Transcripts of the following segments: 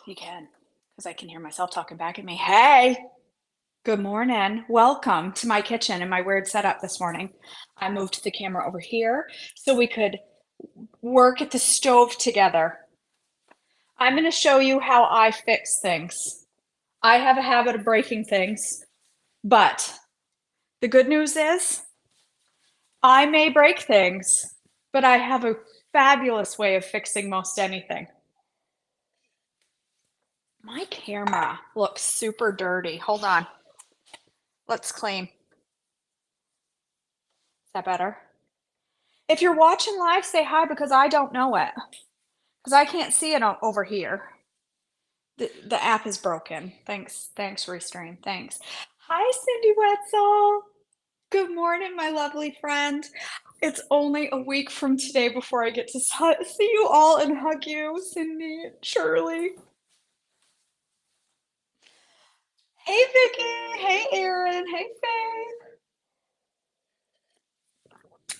You can, because I can hear myself talking back at me. Hey, good morning. Welcome to my kitchen and my weird setup this morning. I moved the camera over here so we could work at the stove together. I'm going to show you how I fix things. I have a habit of breaking things, but the good news is I may break things, but I have a fabulous way of fixing most anything. My camera looks super dirty. Hold on. Let's clean. Is that better? If you're watching live, say hi because I don't know it. Because I can't see it over here. The app is broken. Thanks, Restream. Thanks. Hi, Cindy Wetzel. Good morning, my lovely friend. It's only a week from today before I get to see you all and hug you, Cindy and Shirley. Hey, Vicky. Hey, Erin. Hey, Faye.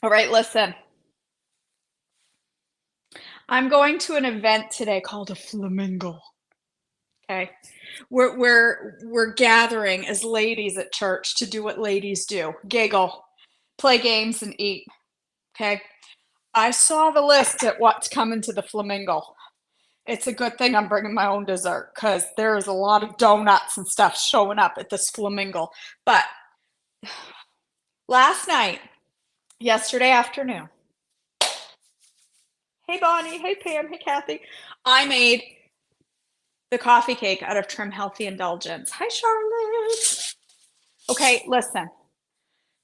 All right, listen. I'm going to an event today called a flamingo. Okay. We're gathering as ladies at church to do what ladies do. Giggle, play games, and eat. Okay. I saw the list at what's coming to the flamingo. It's a good thing I'm bringing my own dessert because there's a lot of donuts and stuff showing up at this flamingo. But last night, yesterday afternoon, hey Bonnie, hey Pam, hey Kathy, I made the coffee cake out of Trim Healthy Indulgence. Hi Charlotte. Okay, listen.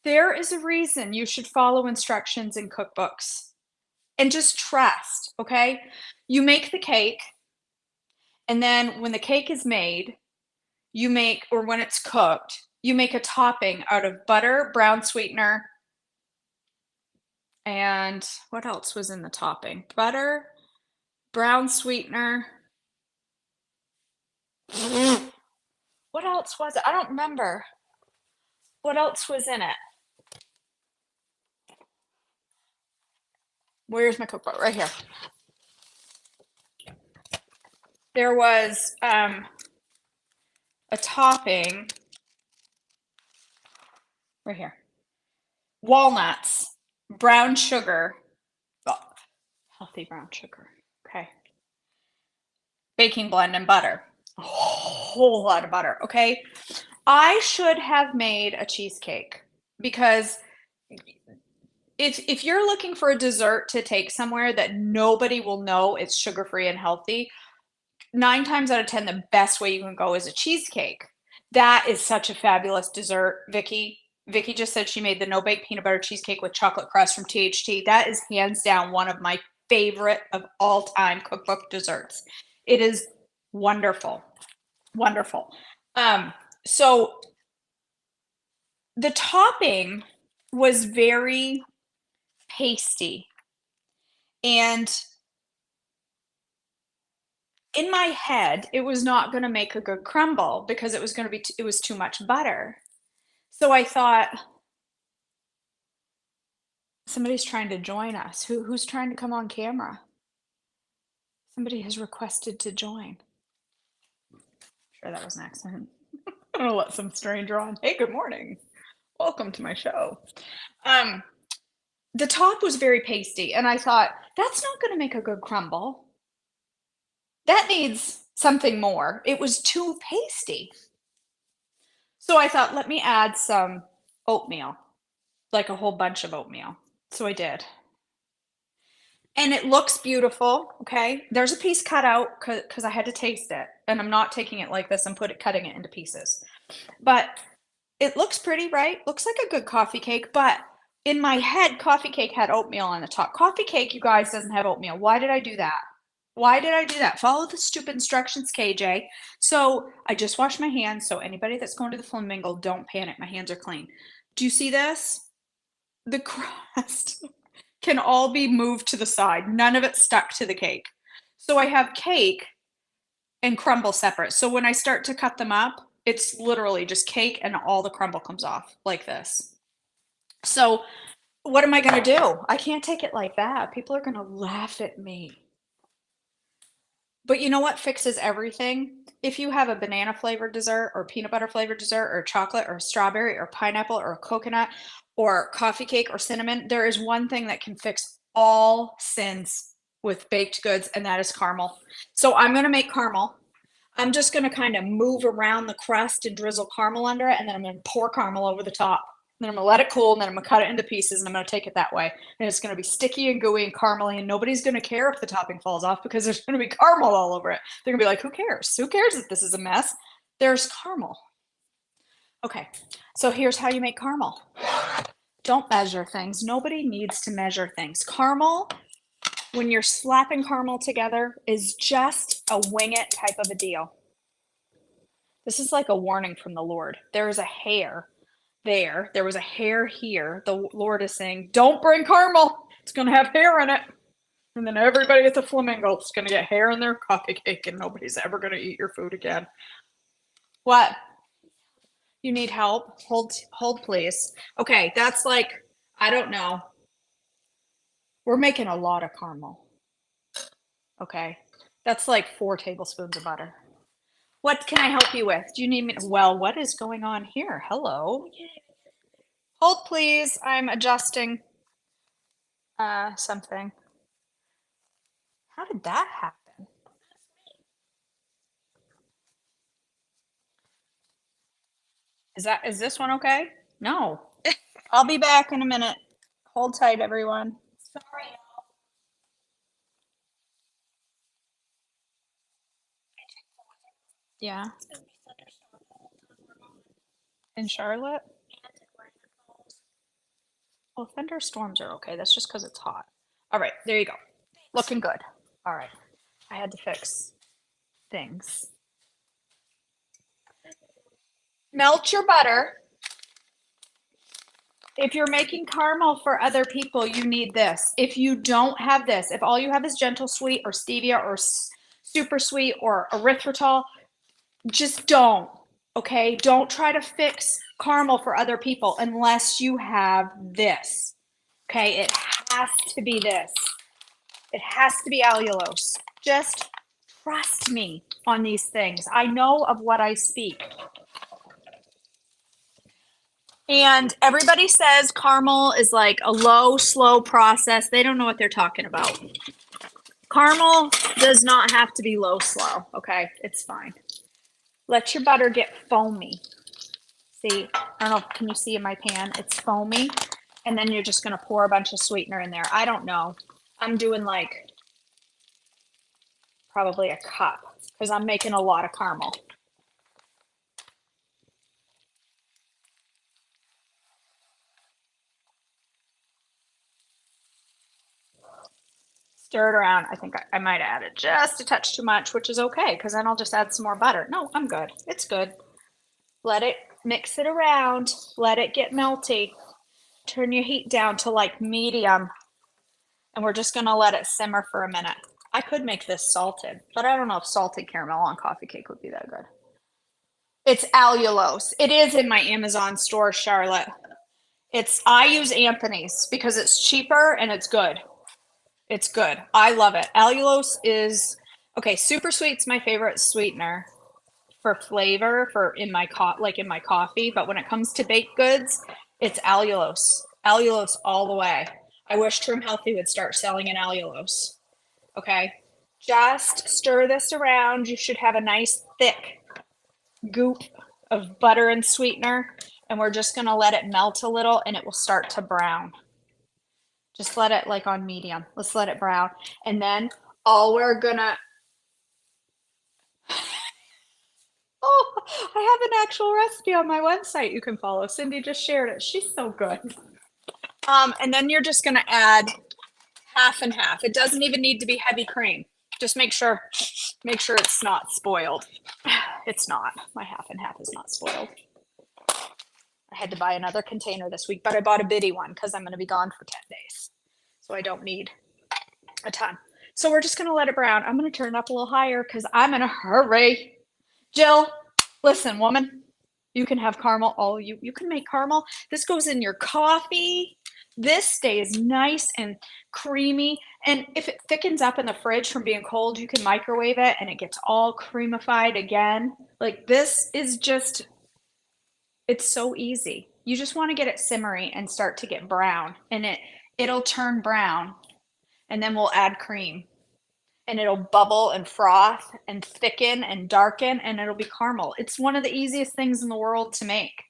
There is a reason you should follow instructions in cookbooks and just trust, okay? You make the cake, and then when the cake is made, you make, or when it's cooked, you make a topping out of butter, brown sweetener, and what else was in the topping? Butter, brown sweetener. What else was it? I don't remember. What else was in it? Where's my cookbook? Right here. There was a topping right here. Walnuts, brown sugar, oh, healthy brown sugar. Okay. Baking blend and butter. A whole lot of butter. Okay. I should have made a cheesecake because if you're looking for a dessert to take somewhere that nobody will know it's sugar free and healthy, 9 times out of 10, the best way you can go is a cheesecake. That is such a fabulous dessert, Vicky. Vicky just said she made the no bake peanut butter cheesecake with chocolate crust from THT. That is hands down one of my favorite of all time cookbook desserts. It is wonderful, wonderful. So the topping was very pasty, and in my head, it was not going to make a good crumble because it was going to be it was too much butter. So I thought somebody's trying to join us. Who's trying to come on camera? Somebody has requested to join. Sure, that was an accident. I'm gonna let some stranger on. Hey, good morning. Welcome to my show. Um, the top was very pasty, and I thought that's not going to make a good crumble. That needs something more. It was too pasty. So I thought, let me add some oatmeal, like a whole bunch of oatmeal. So I did. And it looks beautiful, okay? There's a piece cut out because I had to taste it, and I'm not taking it like this and cutting it into pieces. But it looks pretty, right? Looks like a good coffee cake, but in my head, coffee cake had oatmeal on the top. Coffee cake, you guys, doesn't have oatmeal. Why did I do that? Why did I do that? Follow the stupid instructions, KJ. So I just washed my hands. So anybody that's going to the flamingo, don't panic. My hands are clean. Do you see this? The crust can all be moved to the side. None of it stuck to the cake. So I have cake and crumble separate. So when I start to cut them up, it's literally just cake and all the crumble comes off like this. So what am I going to do? I can't take it like that. People are going to laugh at me. But you know what fixes everything? If you have a banana flavored dessert or peanut butter flavored dessert or chocolate or strawberry or pineapple or coconut or coffee cake or cinnamon, there is one thing that can fix all sins with baked goods, and that is caramel. So I'm going to make caramel. I'm just going to kind of move around the crust and drizzle caramel under it, and then I'm going to pour caramel over the top. Then I'm going to let it cool, and then I'm going to cut it into pieces, and I'm going to take it that way. And it's going to be sticky and gooey and caramely, and nobody's going to care if the topping falls off because there's going to be caramel all over it. They're going to be like, who cares? Who cares if this is a mess? There's caramel. Okay, so here's how you make caramel. Don't measure things. Nobody needs to measure things. Caramel, when you're slapping caramel together, is just a wing it type of a deal. This is like a warning from the Lord. There is a hair there. There was a hair here. The Lord is saying, don't bring caramel. It's going to have hair in it. And then everybody at the Flamingo is going to get hair in their coffee cake, and nobody's ever going to eat your food again. What? You need help? Hold, please. Okay, that's like, I don't know. We're making a lot of caramel. Okay, that's like 4 tablespoons of butter. What can I help you with? Do you need me? Well, what is going on here? Hello. Hold, please. I'm adjusting something. How did that happen? Is this one okay? No. I'll be back in a minute. Hold tight, everyone. Sorry. Yeah. In Charlotte? Well, thunderstorms are okay. That's just because it's hot. All right, there you go. Looking good. All right. I had to fix things. Melt your butter. If you're making caramel for other people, you need this. If you don't have this, if all you have is gentle sweet or stevia or super sweet or erythritol, just don't. Okay? Don't try to fix caramel for other people unless you have this. Okay? It has to be this. It has to be allulose. Just trust me on these things. I know of what I speak. And everybody says caramel is like a low, slow process. They don't know what they're talking about. Caramel does not have to be low, slow. Okay, it's fine. Let your butter get foamy. See, I don't know, can you see in my pan? It's foamy. And then you're just going to pour a bunch of sweetener in there. I don't know. I'm doing like probably a cup because I'm making a lot of caramel. Stir it around. I think I might have added just a touch too much, which is okay because then I'll just add some more butter. No, I'm good. It's good. Let it mix it around. Let it get melty. Turn your heat down to like medium. And we're just going to let it simmer for a minute. I could make this salted, but I don't know if salted caramel on coffee cake would be that good. It's allulose. It is in my Amazon store, Charlotte. I use Anthony's because it's cheaper and it's good. It's good. I love it. Allulose is okay. Super sweet's my favorite sweetener for flavor in my coffee. But when it comes to baked goods, it's allulose. Allulose all the way. I wish Trim Healthy would start selling an allulose. Okay, just stir this around. You should have a nice thick goop of butter and sweetener, and we're just gonna let it melt a little, and it will start to brown. Just let it like on medium. Let's let it brown. And then all we're gonna, oh, I have an actual recipe on my website you can follow. Cindy just shared it. She's so good. And then you're just gonna add half and half. It doesn't even need to be heavy cream. Just make sure it's not spoiled. It's not. My half and half is not spoiled. I had to buy another container this week, but I bought a bitty one because I'm going to be gone for 10 days. So I don't need a ton. So we're just going to let it brown. I'm going to turn it up a little higher because I'm in a hurry. Jill, listen, woman, you can have caramel. You can make caramel. This goes in your coffee. This stays nice and creamy, and if it thickens up in the fridge from being cold, you can microwave it and it gets all creamified again. Like, this is just it's so easy. You just wanna get it simmering and start to get brown, and it'll turn brown, and then we'll add cream, and it'll bubble and froth and thicken and darken, and it'll be caramel. It's one of the easiest things in the world to make.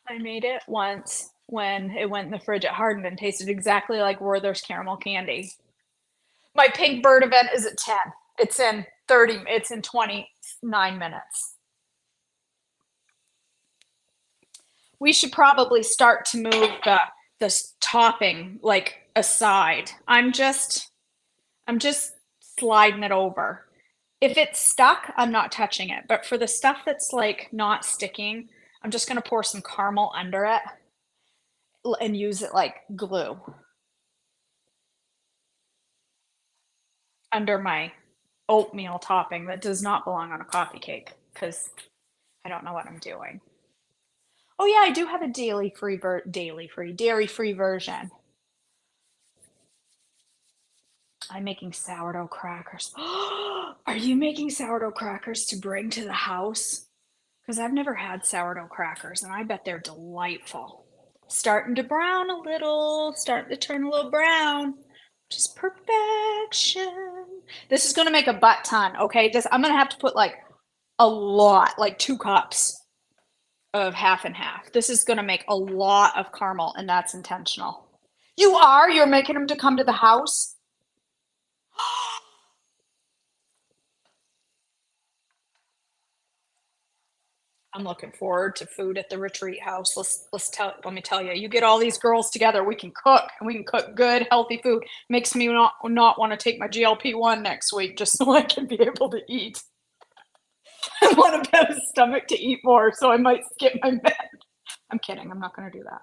I made it once when it went in the fridge, it hardened and tasted exactly like Werther's caramel candy. My Pink Bird event is at 10. It's in 29 minutes. We should probably start to move the topping like aside. I'm just sliding it over. If it's stuck, I'm not touching it. But for the stuff that's like not sticking, I'm just gonna pour some caramel under it and use it like glue under my oatmeal topping that does not belong on a coffee cake because I don't know what I'm doing. Oh yeah, I do have a dairy free version. I'm making sourdough crackers. Are you making sourdough crackers to bring to the house? Because I've never had sourdough crackers and I bet they're delightful. Starting to brown a little, starting to turn a little brown, which is perfection. This is gonna make a butt ton, okay? I'm gonna have to put like a lot, like 2 cups of half and half. This is gonna make a lot of caramel, and that's intentional. You are? You're making them to come to the house? I'm looking forward to food at the retreat house. Let me tell you, you get all these girls together, we can cook and we can cook good, healthy food. Makes me not want to take my GLP-1 next week just so I can be able to eat. I want a better stomach to eat more, so I might skip my med. I'm kidding. I'm not going to do that.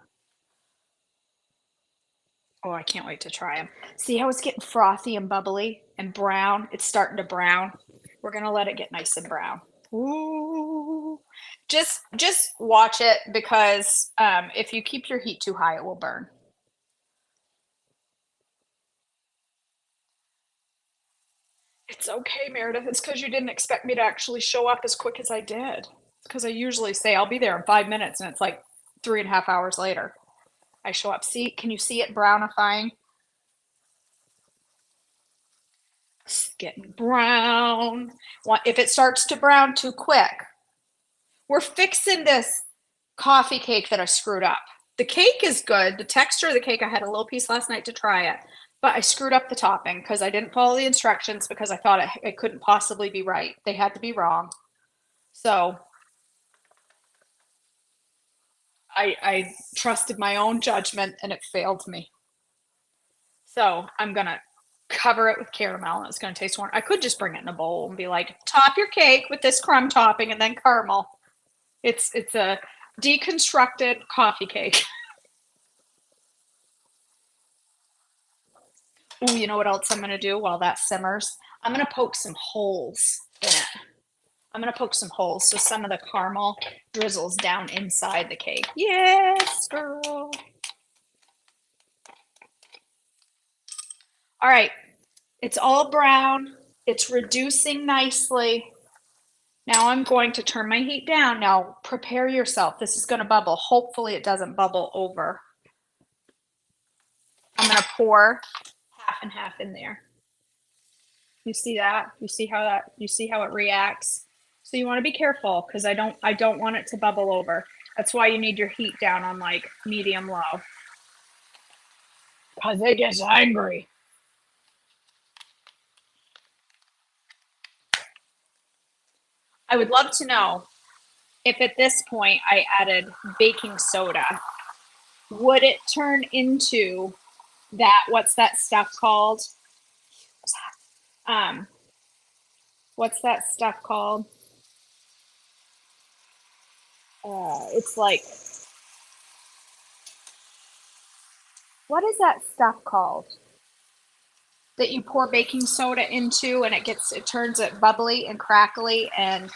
Oh, I can't wait to try them. See how it's getting frothy and bubbly and brown? It's starting to brown. We're going to let it get nice and brown. Ooh. Just watch it because if you keep your heat too high, it will burn. It's okay, Meredith. It's because you didn't expect me to actually show up as quick as I did. It's because I usually say I'll be there in 5 minutes, and it's like 3.5 hours later. I show up. See, can you see it brownifying? It's getting brown. If it starts to brown too quick, we're fixing this coffee cake that I screwed up. The cake is good. The texture of the cake, I had a little piece last night to try it, but I screwed up the topping because I didn't follow the instructions because I thought it couldn't possibly be right. They had to be wrong. So I trusted my own judgment and it failed me. So I'm gonna cover it with caramel and it's gonna taste wonderful. I could just bring it in a bowl and be like, top your cake with this crumb topping and then caramel. It's a deconstructed coffee cake. Ooh, you know what else I'm gonna do while that simmers? I'm gonna poke some holes in it. I'm gonna poke some holes so some of the caramel drizzles down inside the cake. Yes, girl. All right, it's all brown. It's reducing nicely. Now I'm going to turn my heat down. Now prepare yourself. This is gonna bubble. Hopefully it doesn't bubble over. I'm gonna pour half and half in there. You see that? You see how it reacts? So you want to be careful because I don't want it to bubble over. That's why you need your heat down on like medium low. Cause it gets angry. I would love to know if at this point I added baking soda, would it turn into what's that stuff called? Um, what's that stuff called? It's like, what is that stuff called? That you pour baking soda into and it turns it bubbly and crackly and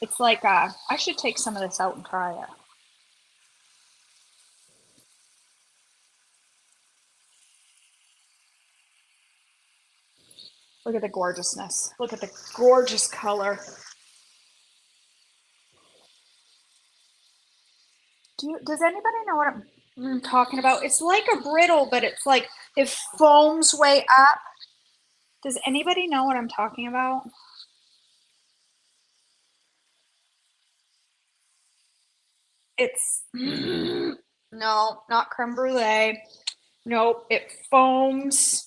it's like I should take some of this out and try it. Look at the gorgeousness. Look at the gorgeous color. Does anybody know what I'm talking about? It's like a brittle, but it's like it foams way up. Does anybody know what I'm talking about? It's no, not creme brulee. Nope, it foams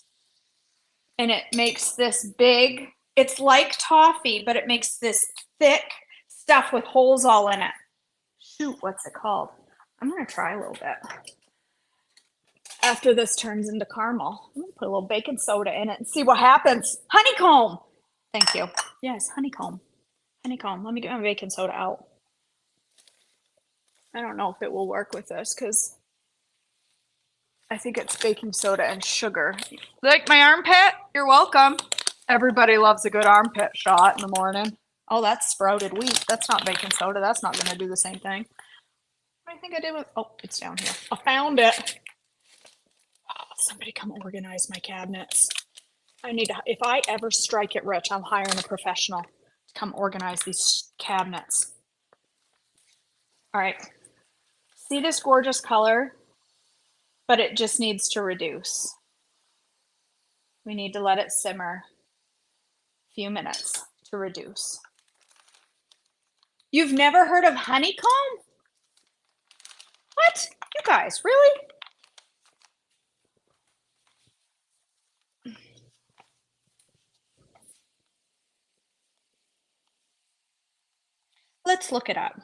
and it makes this big. It's like toffee, but it makes this thick stuff with holes all in it. Shoot, what's it called? I'm gonna try a little bit. After this turns into caramel, I'm gonna put a little baking soda in it and see what happens. Honeycomb. Thank you. Yes, honeycomb. Honeycomb. Let me get my baking soda out. I don't know if it will work with this because I think it's baking soda and sugar. Like my armpit? You're welcome. Everybody loves a good armpit shot in the morning. Oh, that's sprouted wheat. That's not baking soda. That's not going to do the same thing. What do you think I did with? Oh, it's down here. I found it. Oh, somebody come organize my cabinets. I need to. If I ever strike it rich, I'm hiring a professional to come organize these cabinets. All right. See this gorgeous color? But it just needs to reduce. We need to let it simmer a few minutes to reduce. You've never heard of honeycomb? What? You guys, really? Let's look it up.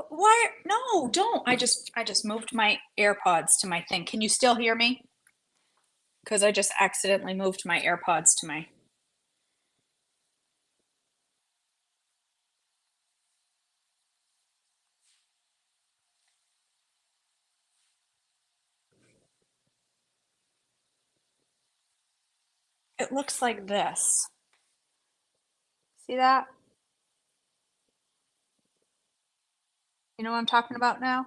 Why? No, don't. I just moved my AirPods to my thing. Can you still hear me? Because I just accidentally moved my AirPods to my. It looks like this. See that? You know what I'm talking about now?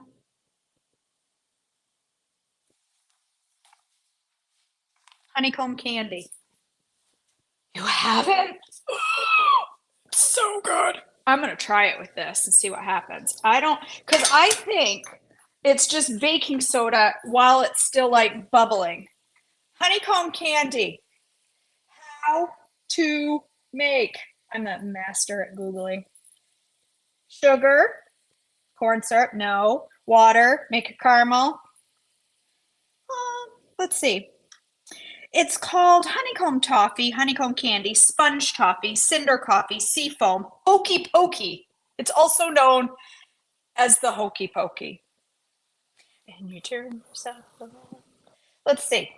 Honeycomb candy. You haven't? So good. I'm gonna try it with this and see what happens. Because I think it's just baking soda while it's still like bubbling. Honeycomb candy. How to make. I'm a master at Googling. Sugar, corn syrup, no. Water, make a caramel. Let's see. It's called honeycomb toffee, honeycomb candy, sponge toffee, cinder coffee, sea foam, hokey pokey. It's also known as the hokey pokey. And you turn yourself around. Let's see.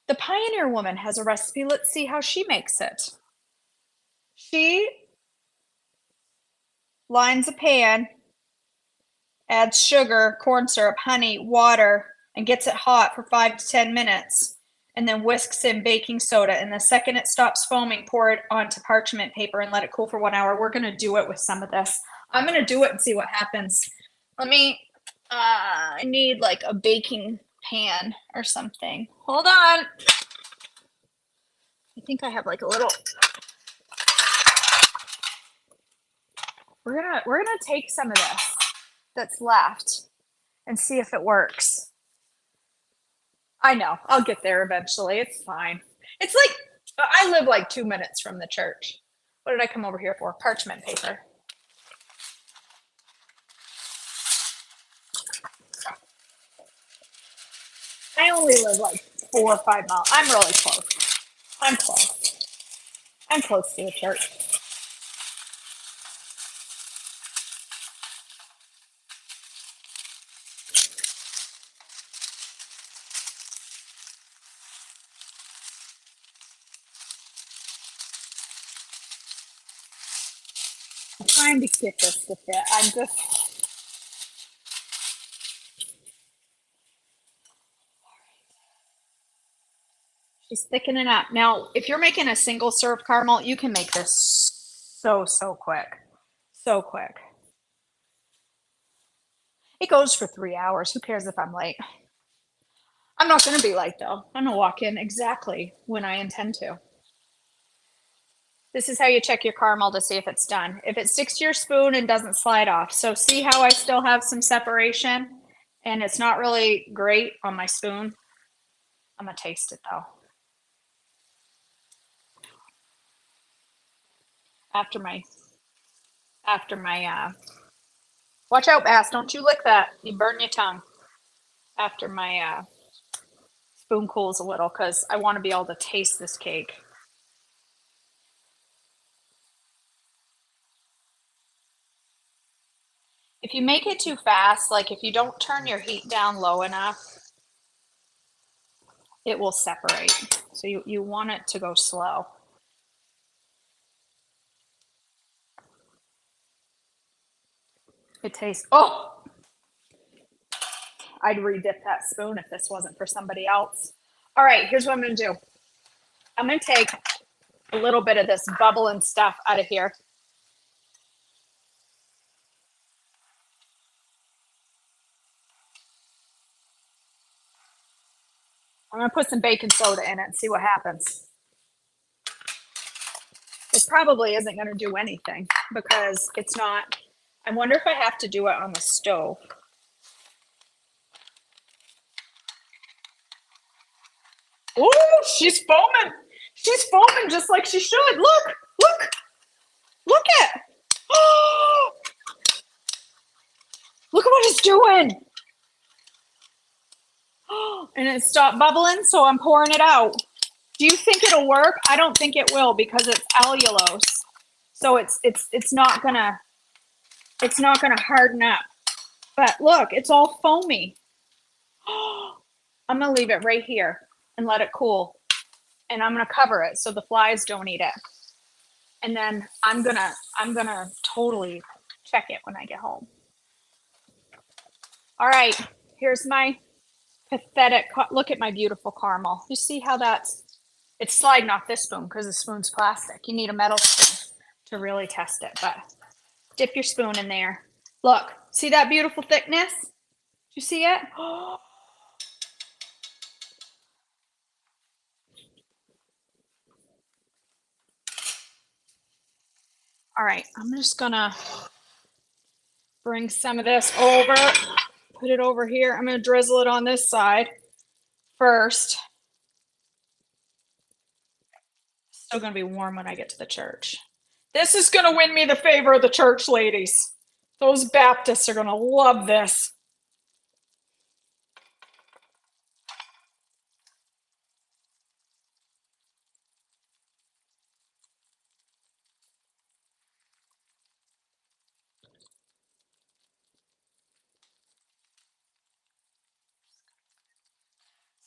The Pioneer Woman has a recipe. Let's see how she makes it. She lines a pan, adds sugar, corn syrup, honey, water, and gets it hot for 5 to 10 minutes, and then whisks in baking soda. And the second it stops foaming, pour it onto parchment paper and let it cool for 1 hour. We're going to do it with some of this. I'm going to do it and see what happens. I need like a baking pan or something. Hold on. I think I have like a little. We're gonna take some of this that's left and see if it works. I know, I'll get there eventually. It's fine. It's like I live like 2 minutes from the church. What did I come over here for? Parchment paper. I only live like 4 or 5 miles. I'm really close. I'm close. I'm close to the church. I'm trying to get this to fit. I'm just. She's thickening up. Now, if you're making a single serve caramel, you can make this so quick. So quick. It goes for 3 hours. Who cares if I'm late? I'm not going to be late though. I'm going to walk in exactly when I intend to. This is how you check your caramel to see if it's done. If it sticks to your spoon and doesn't slide off. So see how I still have some separation and it's not really great on my spoon. I'm going to taste it though. After my, watch out, Bass, don't you lick that. You burn your tongue. After my spoon cools a little, because I want to be able to taste this cake. If you make it too fast, like if you don't turn your heat down low enough, it will separate. So you want it to go slow. It tastes, oh! I'd re-dip that spoon if this wasn't for somebody else. All right, here's what I'm gonna do. I'm gonna take a little bit of this bubbling stuff out of here. I'm gonna put some baking soda in it and see what happens. It probably isn't gonna do anything because it's not, I wonder if I have to do it on the stove. Oh, she's foaming. She's foaming just like she should. Look, look, look at. Oh, look at what it's doing. Oh, and it stopped bubbling, so I'm pouring it out. Do you think it'll work? I don't think it will because it's allulose. So it's not gonna harden up. But look, it's all foamy. Oh, I'm gonna leave it right here and let it cool. And I'm gonna cover it so the flies don't eat it. And then I'm gonna totally check it when I get home. All right, here's my pathetic, look at my beautiful caramel. You see how it's sliding off this spoon because the spoon's plastic. You need a metal spoon to really test it, but dip your spoon in there. Look, see that beautiful thickness? Do you see it? Oh. All right, I'm just gonna bring some of this over, put it over here. I'm gonna drizzle it on this side first. Still gonna be warm when I get to the church. This is gonna win me the favor of the church ladies. Those Baptists are gonna love this.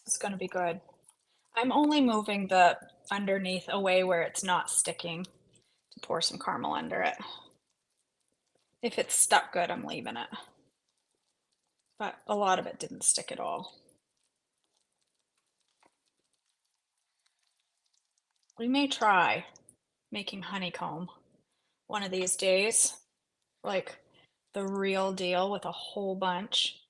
It's gonna be good. I'm only moving the underneath away where it's not sticking to pour some caramel under it. If it's stuck good, I'm leaving it. But a lot of it didn't stick at all. We may try making honeycomb one of these days, like the real deal with a whole bunch.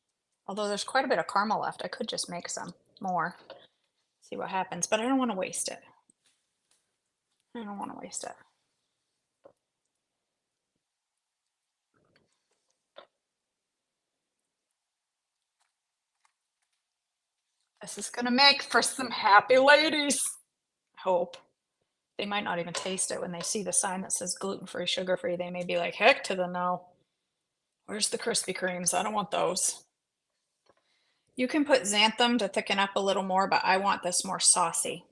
Although there's quite a bit of caramel left, I could just make some more, see what happens, but I don't want to waste it. I don't want to waste it. This is gonna make for some happy ladies. I hope. They might not even taste it when they see the sign that says gluten-free, sugar-free. They may be like, heck to the no. Where's the Krispy Kremes? I don't want those. You can put xanthan to thicken up a little more, but I want this more saucy.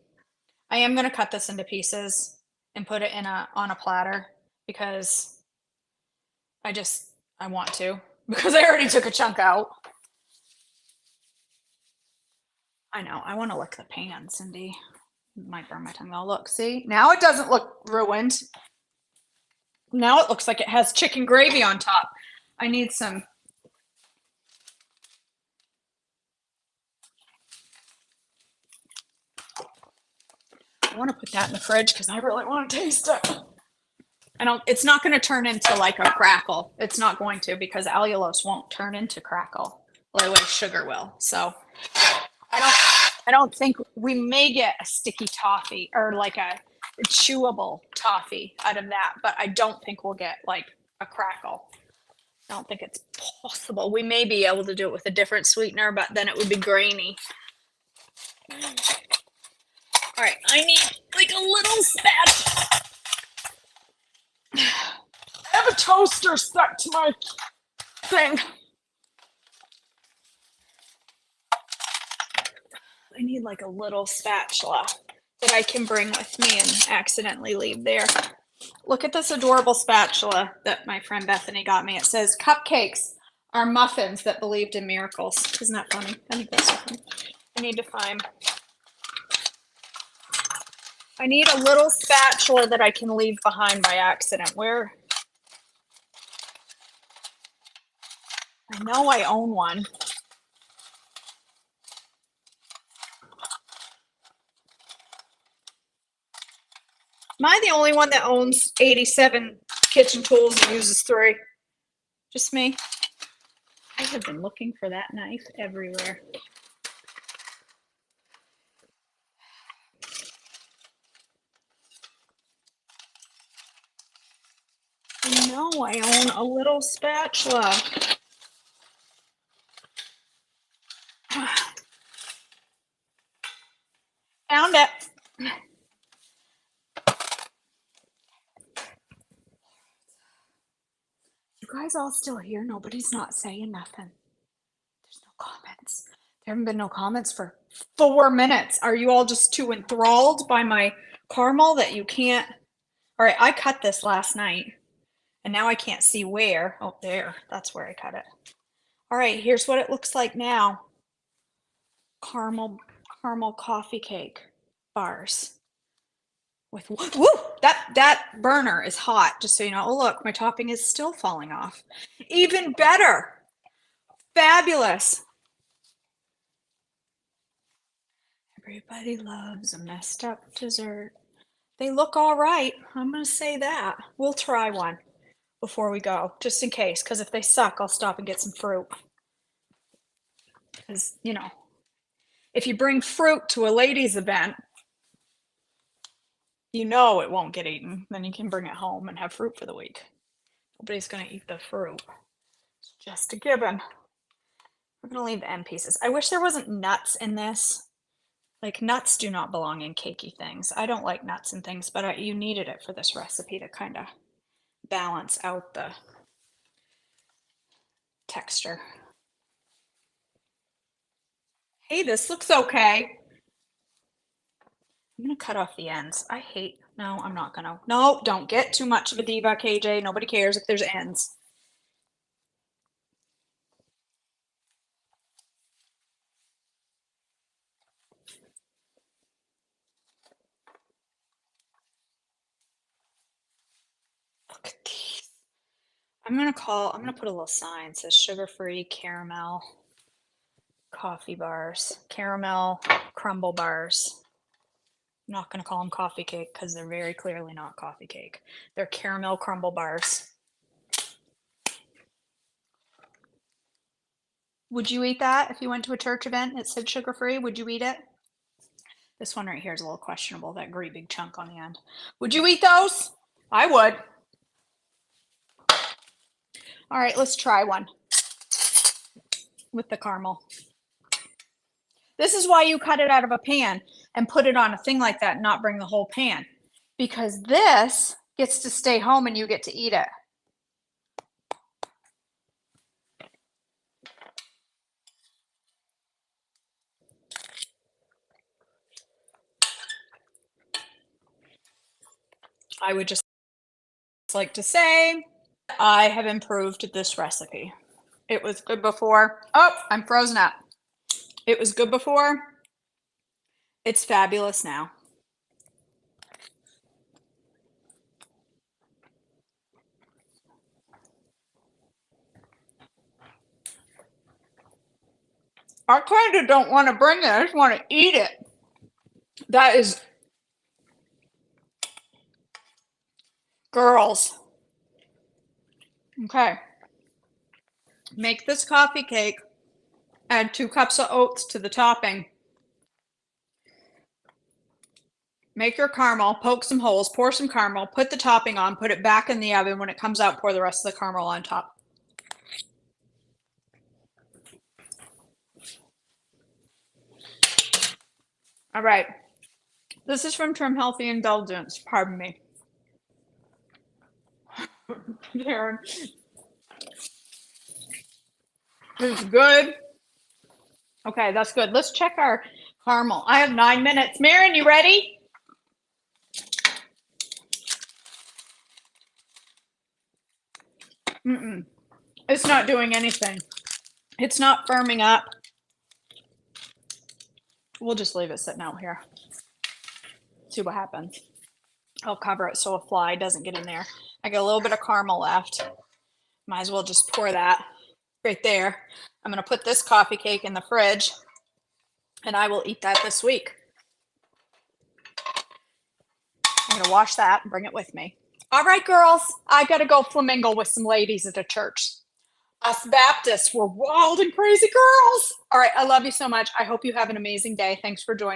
I am gonna cut this into pieces and put it in on a platter because I want to, because I already took a chunk out. I know, I want to lick the pan, Cindy. Might burn my tongue. Oh, look, see? Now it doesn't look ruined. Now it looks like it has chicken gravy on top. I need some. I want to put that in the fridge because I really want to taste it. And it's not going to turn into like a crackle. It's not going to because allulose won't turn into crackle the way sugar will. So I I don't think we may get a sticky toffee or like a chewable toffee out of that, but I don't think we'll get like a crackle. I don't think it's possible. We may be able to do it with a different sweetener, but then it would be grainy. All right, I need like a little spatula. I have a toaster stuck to my thing. I need like a little spatula that I can bring with me and accidentally leave there. Look at this adorable spatula that my friend Bethany got me. It says cupcakes are muffins that believed in miracles. Isn't that funny? I think that's so funny. I need to find. I need a little spatula that I can leave behind by accident. Where? I know I own one. Am I the only one that owns 87 kitchen tools and uses 3? Just me? I have been looking for that knife everywhere. I know I own a little spatula. Found it. You guys all still here? Nobody's not saying nothing. There's no comments. There haven't been no comments for 4 minutes. Are you all just too enthralled by my caramel that you can't? All right, I cut this last night and now I can't see where. Oh, there. That's where I cut it. All right, here's what it looks like now. Caramel coffee cake bars. With woo, that burner is hot, just so you know. Oh, look, my topping is still falling off. Even better. Fabulous. Everybody loves a messed up dessert. They look all right. I'm going to say that. We'll try one before we go, just in case, because if they suck, I'll stop and get some fruit. Because, you know, if you bring fruit to a ladies' event, you know it won't get eaten. Then you can bring it home and have fruit for the week. Nobody's going to eat the fruit. It's just a given. We're going to leave the end pieces. I wish there wasn't nuts in this. Like, nuts do not belong in cakey things. I don't like nuts and things, but you needed it for this recipe to kind of balance out the texture. Hey, this looks okay. I'm going to cut off the ends. No, I'm not going to. No, don't get too much of a diva, KJ. Nobody cares if there's ends. Look at these. I'm going to put a little sign. It says sugar-free caramel coffee bars, caramel crumble bars. I'm not going to call them coffee cake because they're very clearly not coffee cake. They're caramel crumble bars. Would you eat that if you went to a church event and it said sugar-free? Would you eat it? This one right here is a little questionable, that great big chunk on the end. Would you eat those? I would. All right, let's try one with the caramel. This is why you cut it out of a pan and put it on a thing like that and not bring the whole pan. Because this gets to stay home and you get to eat it. I would just like to say I have improved this recipe. It was good before. Oh, I'm frozen up. It was good before. It's fabulous now. I kind of don't want to bring it. I just want to eat it. That is, girls. Okay. Make this coffee cake. Add 2 cups of oats to the topping. Make your caramel, poke some holes, pour some caramel, put the topping on, put it back in the oven. When it comes out, pour the rest of the caramel on top. All right. This is from Trim Healthy Indulgence. Pardon me. Darren. This is good. Okay, that's good. Let's check our caramel. I have 9 minutes. Marin, you ready? It's not doing anything. It's not firming up. We'll just leave it sitting out here. See what happens. I'll cover it so a fly doesn't get in there. I got a little bit of caramel left. Might as well just pour that right there. I'm going to put this coffee cake in the fridge, and I will eat that this week. I'm going to wash that and bring it with me. All right, girls, I got to go flamingo with some ladies at a church. Us Baptists were wild and crazy girls. All right, I love you so much. I hope you have an amazing day. Thanks for joining.